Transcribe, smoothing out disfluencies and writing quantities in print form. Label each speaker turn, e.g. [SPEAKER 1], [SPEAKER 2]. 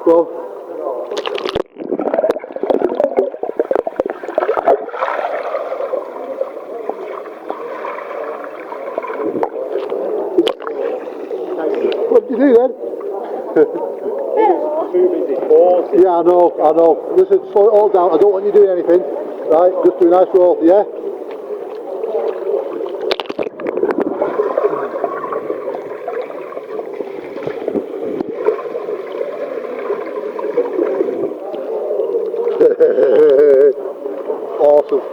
[SPEAKER 1] Go. What did you do then?
[SPEAKER 2] Too busy pausing.
[SPEAKER 1] Yeah, I know. Listen, slow it all down. I don't want you doing anything. Right, just do a nice roll, yeah? Awesome.